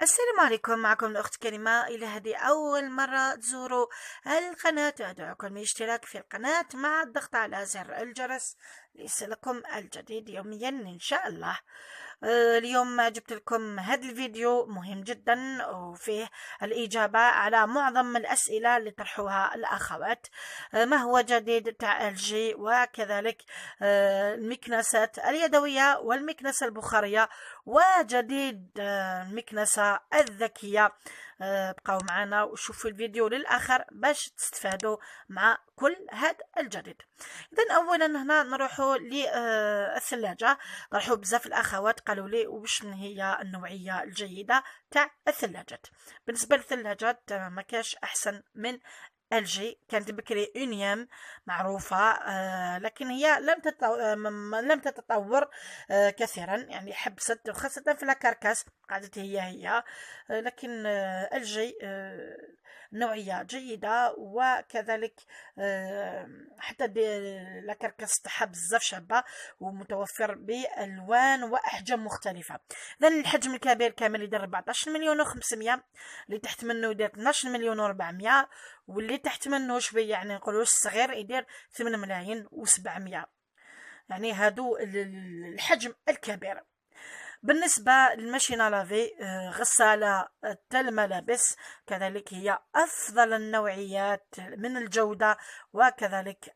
السلام عليكم، معكم الأخت كريمة. إلى هذه أول مرة تزوروا القناة أدعوكم للاشتراك في القناة مع الضغط على زر الجرس ليصلكم الجديد يوميا إن شاء الله. اليوم جبت لكم هذا الفيديو مهم جدا وفيه الإجابة على معظم الأسئلة اللي طرحوها الأخوات. ما هو جديد تاع LG، وكذلك المكنسات اليدوية والمكنسة البخارية، وجديد المكنسة الذكية. بقاو معنا وشوفوا الفيديو للآخر باش تستفادوا مع كل هذا الجديد. إذن أولا هنا نروحوا للثلاجة. طرحوا بزاف الأخوات قالوا لي وش من هي النوعية الجيدة تاع الثلاجات. بالنسبة للثلاجات ما كاش أحسن من LG. كانت بكري اونيام معروفة، لكن هي لم تتطور كثيرا، يعني حبست وخاصة في الكركاس قعدت هي لكن LG نوعية جيدة، وكذلك حتى الكركاس تاعها بزاف شابة ومتوفر بألوان وأحجام مختلفة. إذن الحجم الكبير كامل يدير 14 مليون و500، اللي تحت منه يدير 12 مليون و400، واللي تحت منه شويه يعني نقولوا الصغير يدير 8 ملايين و700. يعني هادو الحجم الكبير. بالنسبة للماشينة لافي، غسالة الملابس، كذلك هي أفضل النوعيات من الجودة، وكذلك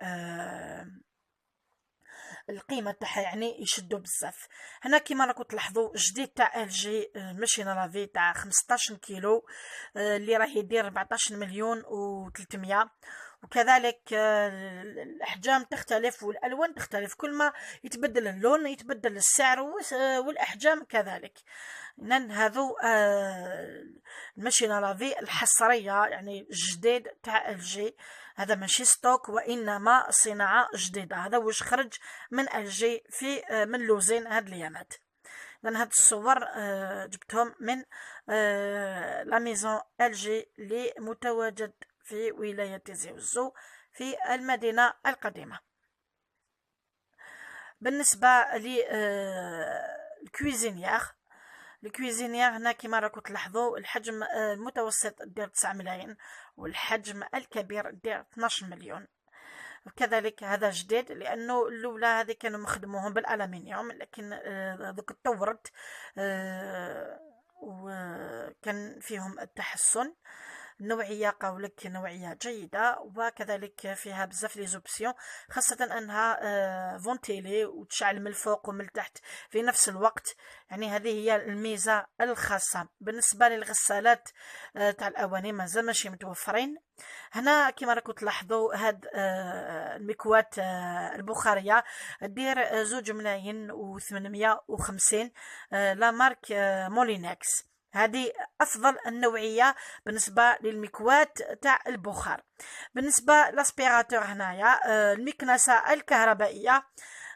القيمه تاعها يعني يشدوا بزاف. هنا كيما راكم تلاحظوا جديد تاع LG ماشينه لافي تاع 15 كيلو، اللي راه يدير 14 مليون و300. وكذلك الاحجام تختلف والالوان تختلف، كل ما يتبدل اللون يتبدل السعر والاحجام كذلك. إذن هذو الماشينه لافي الحصريه يعني الجديد تاع LG. هذا ماشي ستوك وانما صناعه جديده، هذا واش خرج من LG في من لوزين هاد اليامات. لان هاد الصور جبتهم من لا ميزون LG اللي متواجد في ولاية زيوزو في المدينة القديمة. بالنسبة للكويزينيير، الكويزينيير هنا كما راكم تلاحظوا الحجم المتوسط دير 9 ملايين، والحجم الكبير دير 12 مليون. كذلك هذا جديد، لانه الاولى هذه كانوا مخدموهم بالالمنيوم، لكن دوك تطورت وكان فيهم التحسن. النوعيه قولك نوعيه جيده، وكذلك فيها بزاف لي زوبسيون، خاصه انها فونتيلي وتشعل من الفوق ومن التحت في نفس الوقت. يعني هذه هي الميزه الخاصه. بالنسبه للغسالات تاع الاواني مازال ماشي متوفرين. هنا كما راكم تلاحظوا هاد المكواة البخارية دير 2 ملايين و850، لا مارك مولينكس. هذه افضل النوعيه بالنسبه للمكواة تاع البخار. بالنسبه لاسبيراتور هنايا المكنسه الكهربائيه،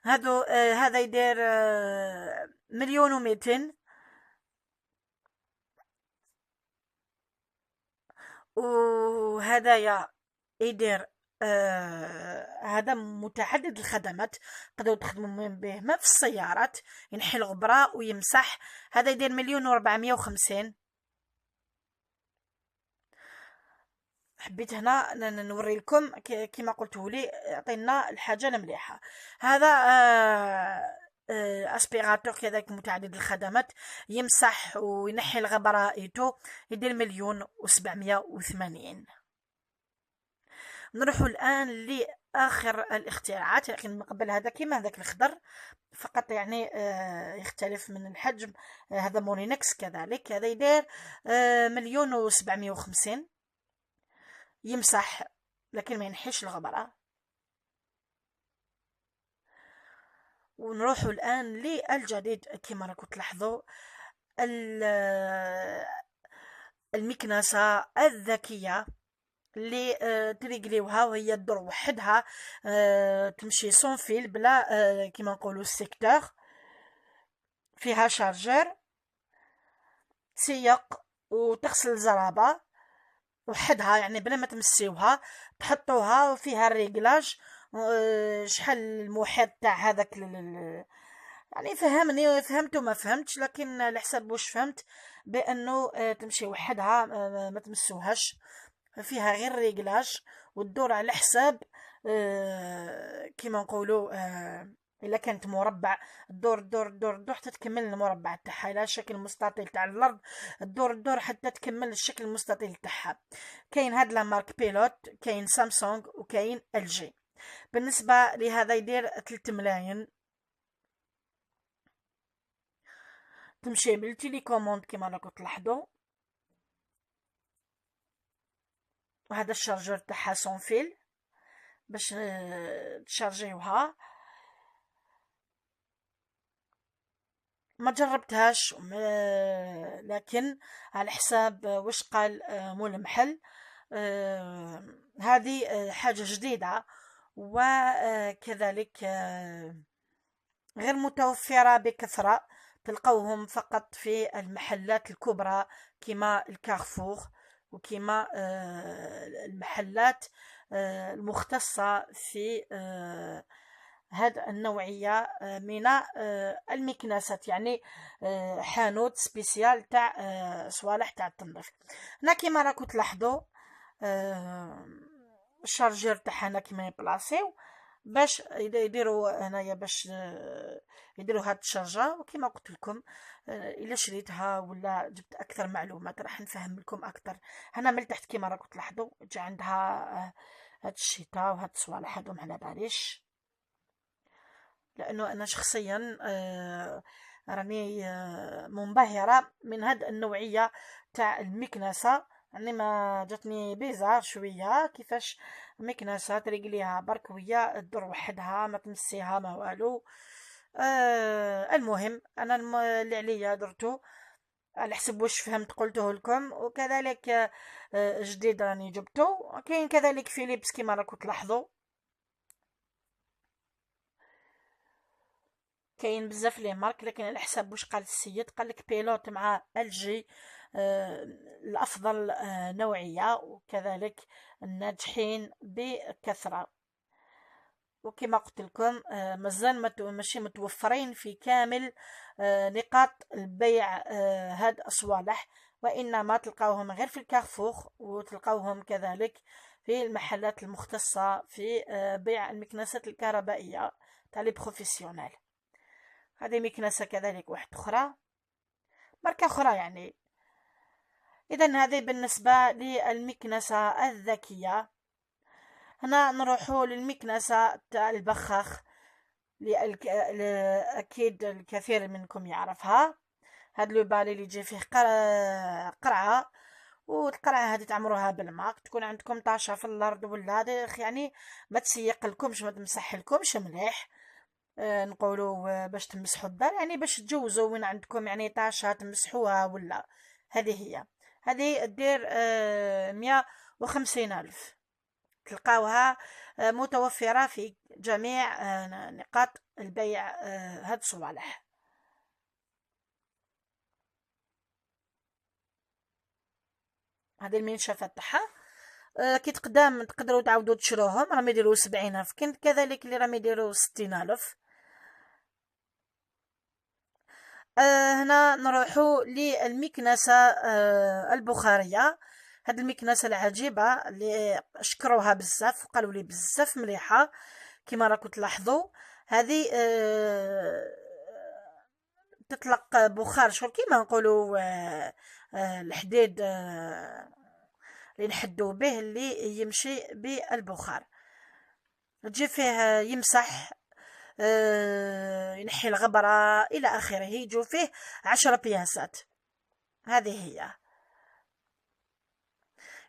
هذا يدير 1,200,000. وهدايا يدير هذا متعدد الخدمات، تقدروا تخدموا به ما في السيارات، ينحي الغبرة ويمسح. هذا يدير 1,450,000. حبيت هنا نوري لكم كما قلته لي عطينا الحاجه المليحه. هذا اسبيراتور كذلك متعدد الخدمات، يمسح وينحي الغبره ايتو، يدير 1,780,000. نروح الان لاخر الاختراعات، لكن من قبل هذا كما هذاك الخضر فقط يعني يختلف من الحجم. هذا مورينكس كذلك، هذا يدير 1,750,000. يمسح لكن ما ينحيش الغبرة. ونروح الآن للجديد كما راكم تلاحظوا المكنسة الذكية اللي تريقليوها وهي تدور وحدها، تمشي سون فيل بلا كما نقولوا السيكتور. فيها شارجر، تسيق وتغسل الزرابة وحدها يعني بلا ما تمسيوها، تحطوها وفيها الريغلاج شحال المحيط تاع هذاك يعني فهمني، فهمت وما فهمتش، لكن على حسب واش فهمت بانه تمشي وحدها، ما تمسوهاش، فيها غير ريجلاج، وتدور على حساب كيما نقولوا الا كانت مربع، الدور حتى تكمل المربع تاعها. الى شكل مستطيل تاع الارض، الدور حتى تكمل الشكل المستطيل تاعها. كاين هاد لا مارك بيلوت، كاين سامسونج، وكاين ال جي. بالنسبه لهذا يدير 3 ملايين. تمشي بالتيليكوموند كما راكم تلاحظوا، وهذا الشارجور تاعها سون فيل باش تشارجيوها. ما جربتهاش، لكن على حساب واش قال مول المحل، هذه حاجة جديدة، وكذلك غير متوفرة بكثرة. تلقوهم فقط في المحلات الكبرى كما الكارفور، وكما المحلات المختصة في هذا النوعية من المكنسات، يعني حانوت سبيسيال تاع صوالح تاع التنظيف. هنا كيما راكم تلاحظوا الشارجور تاعنا كيما يبلاصيو باش يديروا هنايا، باش يديروا هاد الشارجة. وكما قلت لكم الا شريتها ولا جبت اكثر معلومات راح نفهم لكم اكثر. هنا من تحت كيما راكم تلاحظوا جا عندها هاد الشيتا وهاد الصوالح هادو، على باليش، لانه انا شخصيا راني منبهرة من هاد النوعية تاع المكنسة. يعني ما جاتني بيزار شوية كيفاش مكنسة تريقليها بركوية تدور وحدها، ما تمسيها ما والو. المهم انا اللي عليا درتو على حسب واش فهمت قلته لكم. وكذلك جديد راني جبته. كاين كذلك فيليبس كيما راكم تلاحظوا، كاين بزاف لي مارك، لكن على حسب واش قال السيد، قال لك بيلوت مع ال جي الافضل نوعيه، وكذلك الناجحين بكثره. وكما قلت لكم مازال ماشي متوفرين في كامل نقاط البيع هاد الصوالح، وانما تلقاوهم غير في الكارفور، وتلقاوهم كذلك في المحلات المختصه في بيع المكنسات الكهربائيه تاع لي بروفيسيونيل. هذه مكنسة كذلك واحدة أخرى، ماركة أخرى يعني. إذن هذه بالنسبة للمكنسة الذكية. هنا نروحو للمكنسة تاع البخاخ، أكيد الكثير منكم يعرفها. هاد لو بالي اللي يجي فيه قرعة، والقرعة هذه تعمروها بالماء، تكون عندكم طاشة في الأرض ولا هذا، يعني ما تسيق لكمش، ما تمسح لكمش مليح. نقولوا باش تمسحوا الدار، يعني باش تجوزوا وين عندكم يعني طاشة تمسحوها ولا. هذه دير 150,000. تلقاوها متوفرة في جميع نقاط البيع هاد الصوالح. هذه المنشفة تاعها كي تقدام تقدروا تعاودوا تشروهم، راهم يديروا 70,000. كاين كذلك اللي راهم يديروا 60,000. هنا نروحو للمكنسة البخارية. هاد المكنسة العجيبة اللي شكروها بزاف وقالوا لي بزاف مليحة كما راكم تلاحظوا. هذه تطلق بخار شغل كيما نقولوا الحديد اللي نحدو به، اللي يمشي بالبخار. تجي فيه يمسح ينحي الغبرة إلى آخره، يجو فيه 10 بياسات. هذه هي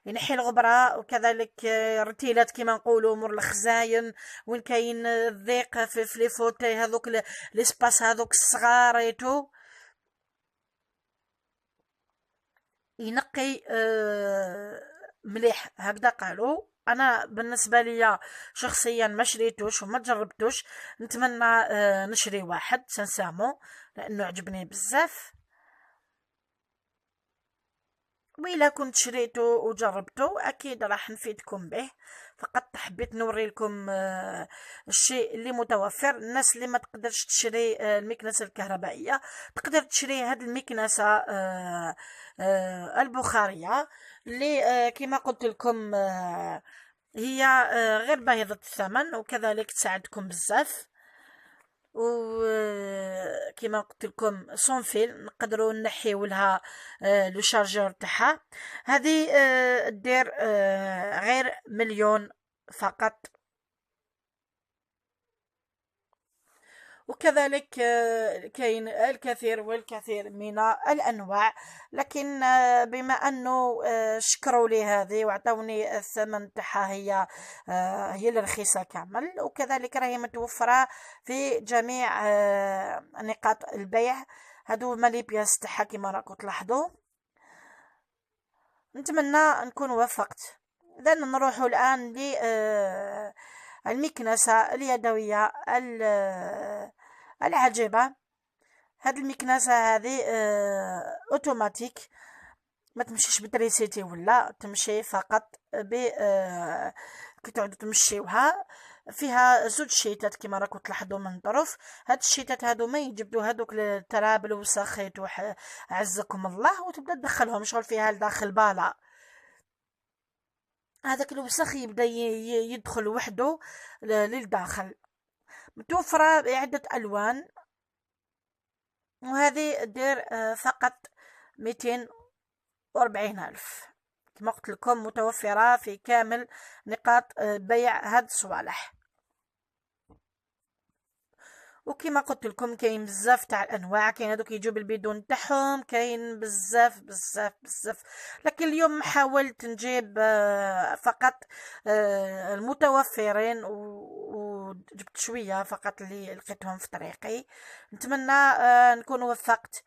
ينحي الغبرة، وكذلك رتيلات كما نقولوا مر الخزاين وين كاين الضيق في لي فوتي هذوك ليسباس هذوك الصغار ايتو، ينقي مليح هكذا قالوا. انا بالنسبه لي شخصيا ما شريتوش وما جربتوش، نتمنى نشري واحد سنسامو لانه عجبني بزاف. وإلا كنت شريته وجربته أكيد راح نفيدكم به. فقط حبيت نوري لكم الشيء اللي متوفر. الناس اللي ما تقدرش تشري المكنسة الكهربائية تقدر تشري هذه المكنسة البخارية اللي كما قلت لكم هي غير باهظة الثمن، وكذلك تساعدكم بزاف. وكما قلت لكم سون فيل نقدروا نحيو لها لو شارجور تاعها. هذه دير غير مليون فقط. وكذلك كاين الكثير والكثير من الانواع، لكن بما انه شكروا لي هذه وعطوني الثمن تاعها، هي الرخيصه كامل. وكذلك راهي متوفره في جميع نقاط البيع. هادو هما لي بياس تاعها كما راكم تلاحظوا. نتمنى نكون وفقت. اذا نروح الان ل المكنسة اليدوية العجيبة. هاد المكنسة هذه اوتوماتيك، ما تمشيش بتريسيتي ولا تمشي فقط ب كي تعودوا تمشيوها. فيها زوج شيتات كما راكم تلاحظوا من الظروف. هاد الشيتات هادو ما يجبدوا هادوك التراب الوسخ عزكم الله، وتبدا تدخلهم شغل فيها لداخل بالا. هذاك الوسخ يبدا يدخل وحده للداخل. متوفرة بعدة ألوان، وهذه دير فقط 240,000 كما قلت لكم. متوفرة في كامل نقاط بيع هاد الصوالح. وكما قلت لكم كاين بزاف تاع الانواع. كاين هذوك يجوا بالبيدون تاعهم، كاين بزاف بزاف بزاف. لكن اليوم حاولت نجيب فقط المتوفرين، وجبت شويه فقط اللي لقيتهم في طريقي. نتمنى نكون وفقت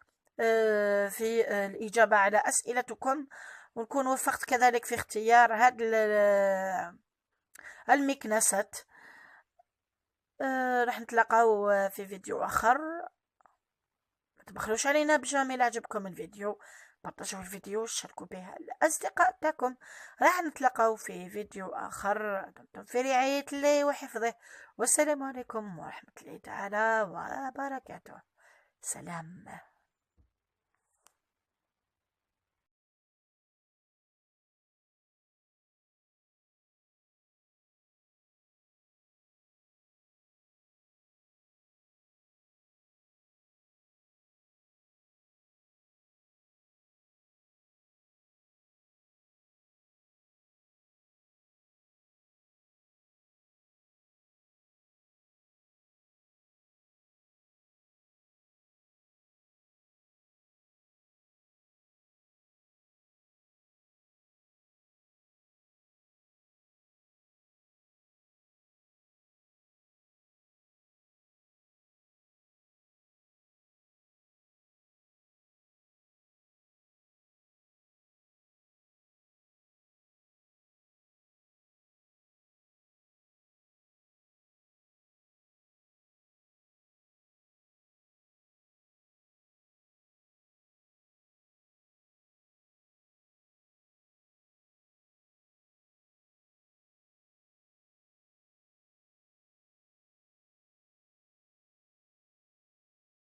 في الاجابه على اسئلتكم، ونكون وفقت كذلك في اختيار هاد المكنسات. راح نتلاقاو في فيديو اخر. ما تبخلوش علينا بجميل عجبكم الفيديو، بارطاجوا الفيديو، شاركوا به الاصدقاء تاعكم. راح نتلاقاو في فيديو اخر. دمتم في رعاية الله وحفظه، والسلام عليكم ورحمة الله تعالى وبركاته. سلام.